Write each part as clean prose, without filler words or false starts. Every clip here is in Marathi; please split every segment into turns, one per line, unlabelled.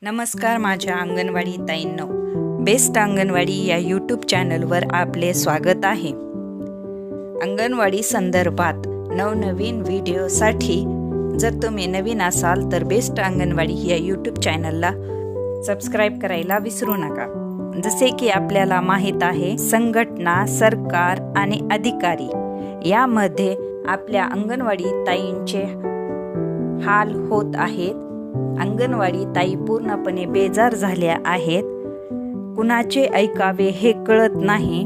नमस्कार माझ्या अंगणवाडी ताईंनो, बेस्ट अंगणवाडी या यूट्यूब चॅनलवर आपले स्वागत आहे। अंगणवाडी संदर्भात नवनवीन व्हिडिओसाठी जर तुम्ही नवीन असाल तर बेस्ट अंगणवाडी या यूट्यूब चॅनलला सबस्क्राइब करायला विसरू नका। जसे की आपल्याला माहित आहे, संघटना, सरकार आणि अधिकारी यामध्ये आपल्या अंगणवाडी ताईंचे हाल होत आहेत। अंगणवाडी ताई पूर्णपणे बेजार झाल्या आहेत। कुणाचे ऐकावे हे कळत नाही।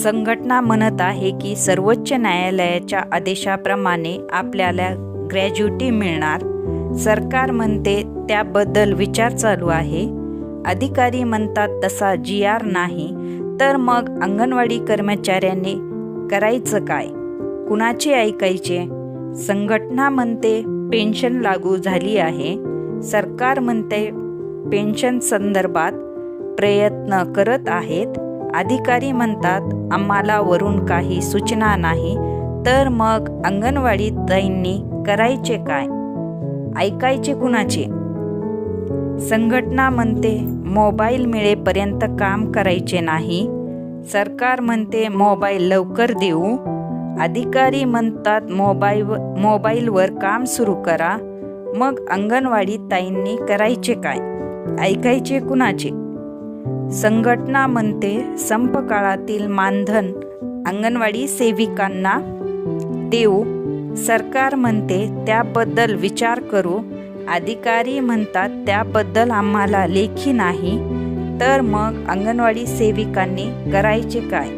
संघटना म्हणत आहे की सर्वोच्च न्यायालयाच्या आदेशाप्रमाणे आपल्याला ग्रॅज्युटी मिळणार। सरकार म्हणते त्याबद्दल विचार चालू आहे। अधिकारी म्हणतात तसा GR नाही। तर मग अंगणवाडी कर्मचाऱ्यांनी करायचं काय? कुणाचे ऐकायचे? संघटना म्हणते पेन्शन लागू झाली आहे। सरकार म्हणते पेन्शन संदर्भात प्रयत्न करत आहेत। अधिकारी म्हणतात आम्हाला वरून काही सूचना नाही। तर मग अंगणवाडी ताईंनी करायचे काय? ऐकायचे कुणाचे? संघटना म्हणते मोबाईल मिळेपर्यंत काम करायचे नाही। सरकार म्हणते मोबाईल लवकर देऊ। अधिकारी म्हणतात मोबाईलवर काम सुरू करा। मग अंगणवाडी ताईंनी करायचे काय? ऐकायचे कुणाचे? संघटना म्हणते संप काळातील मानधन अंगणवाडी सेविकांना देऊ। सरकार म्हणते त्याबद्दल विचार करू। अधिकारी म्हणतात त्याबद्दल आम्हाला लेखी नाही। तर मग अंगणवाडी सेविकांनी करायचे काय?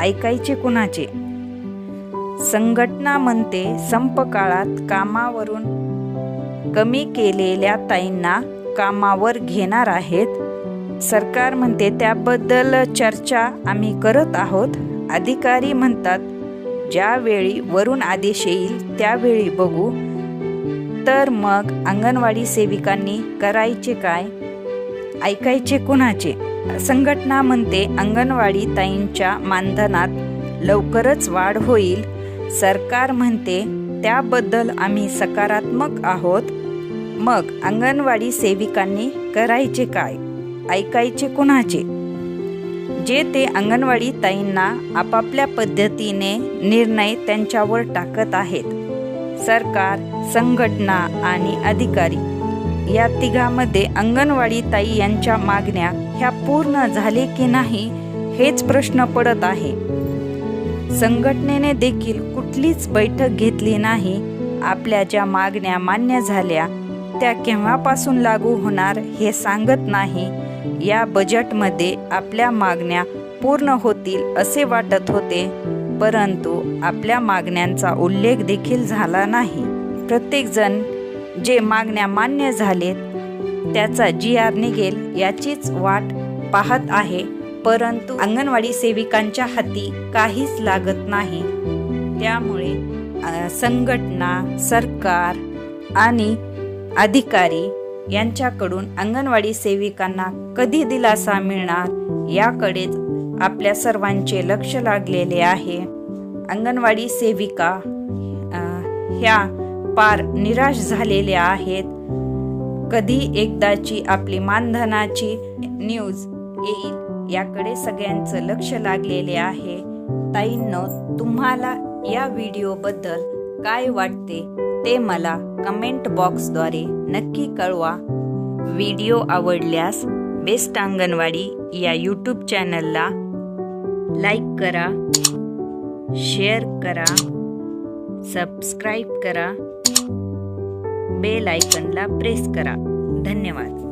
ऐकायचे कुणाचे? संघटना म्हणते संप काळात कामावरून कमी केलेल्या ताईंना कामावर घेणार आहेत। सरकार म्हणते त्याबद्दल चर्चा आम्ही करत आहोत। अधिकारी म्हणतात ज्यावेळी वरून आदेश येईल त्यावेळी बघू। तर मग अंगणवाडी सेविकांनी करायचे काय? ऐकायचे कुणाचे? संघटना म्हणते अंगणवाडी ताईंच्या मानधनात लवकरच वाढ होईल। सरकार म्हणते त्याबद्दल आम्ही सकारात्मक आहोत। मग अंगणवाडी सेविकांनी करायचे काय? ऐकायचे कुणाचे? जे ते अंगणवाडी ताईंना आपापल्या पद्धतीने निर्णय त्यांच्यावर टाकत आहेत। सरकार, संघटना आणि अधिकारी या तिघांमध्ये अंगणवाडी ताई यांच्या मागण्या ह्या पूर्ण झाले की नाही हेच प्रश्न पडत आहे। संघटनेने देखील कुठलीच बैठक घेतली नाही। आपल्या ज्या मागण्या मान्य झाल्या त्या केव्हापासून लागू होणार हे सांगत नाही। या बजेटमध्ये आपल्या मागण्या पूर्ण होतील असे वाटत होते, परंतु आपल्या मागण्यांचा उल्लेख देखील झाला नाही। प्रत्येकजण जे मागण्या मान्य झालेत त्याचा GR निघेल याचीच वाट पाहत आहे, परंतु अंगणवाडी सेविकांच्या हाती काहीच लागत नाही। त्यामुळे संघटना, सरकार आणि अधिकारी यांच्याकडून अंगणवाडी सेविकांना कधी दिलासा मिळणार याकडेच आपल्या सर्वांचे लक्ष लागलेले आहे। अंगणवाडी सेविका ह्या फार निराश झालेल्या आहेत। कधी एकदाची आपली मानधनाची न्यूज येईल याकडे सगळ्यांचं लक्ष लागलेले आहे। ताईंनो, तुम्हाला या व्हिडिओबद्दल काय वाटते ते मला कमेंट बॉक्सद्वारे नक्की कळवा। व्हिडिओ आवडल्यास बेस्ट अंगणवाडी या यूट्यूब चॅनलला लाईक करा, शेअर करा, सबस्क्राईब करा, बेल आयकॉनला प्रेस करा। धन्यवाद।